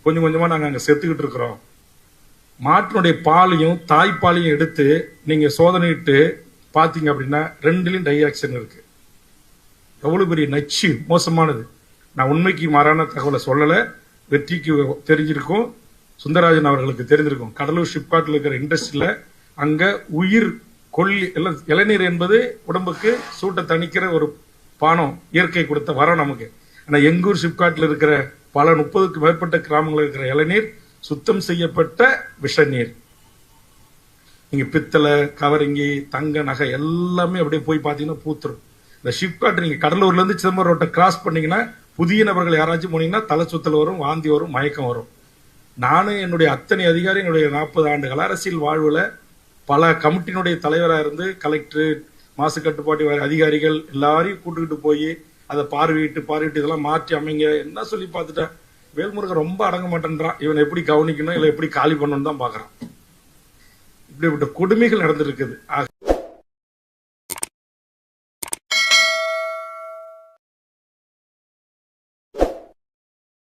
கொஞ்சம் கொஞ்சமா நாங்க அங்க செத்துக்கிட்டு இருக்கிறோம். மாட்டினுடைய பாலையும் தாய்ப்பாலையும் எடுத்து நீங்க சோதனையிட்டு பாத்தீங்க அப்படின்னா ரெண்டுலயும் டைஆக்சின் இருக்கு. எவ்வளவு பெரிய நச்சு மோசமானது. நான் உண்மைக்கு மாறான தகவலை சொல்லல. வெற்றிக்கு தெரிஞ்சிருக்கும், சுந்தரராஜன் அவர்களுக்கு தெரிஞ்சிருக்கும். கடலூர் ஷிப்காட்ல இருக்கிற இண்டஸ்ட்ரியில அங்க உயிர் கொல்லி இளநீர் என்பது உடம்புக்கு சூட்டை தணிக்கிற ஒரு பானம், இயற்கை கொடுத்த வரம் நமக்கு. ஆனா எங்கூர் ஷிப்காட்ல இருக்கிற பல 30க்கு மேற்பட்ட கிராமங்களில் இருக்கிற இளநீர் சுத்தம் செய்யப்பட்ட விஷ நீர். நீங்க பித்தளை, கவரிங்கி, தங்க நகை எல்லாமே அப்படியே போய் பாத்தீங்கன்னா பூத்துரும். இந்த ஷிப்காட் நீங்க கடலூர்ல இருந்து சிதம்பரம் ரோட்டை கிராஸ் பண்ணீங்கன்னா புதிய நபர்கள் யாராச்சும் போனீங்கன்னா தலை சுத்தல் வரும், வாந்தி வரும், மயக்கம் வரும். நானும் என்னுடைய அத்தனை அதிகாரி என்னுடைய 40 ஆண்டுகள் அரசியல் வாழ்வுல பல கமிட்டியினுடைய தலைவராக இருந்து கலெக்டர், மாசு கட்டுப்பாட்டு அதிகாரிகள் எல்லாரையும் கூட்டுக்கிட்டு போய் அதை பார்வையிட்டு இதெல்லாம் மாற்றி அமைங்க என்ன சொல்லி பார்த்துட்டேன். வேல்முருகன் ரொம்ப அடங்க மாட்டேன்றான். இவன் எப்படி கவனிக்கணும், இல்லை எப்படி காலி பண்ணணும்னு தான் பாக்குறான். இப்படிப்பட்ட கொடுமைகள் நடந்திருக்குது.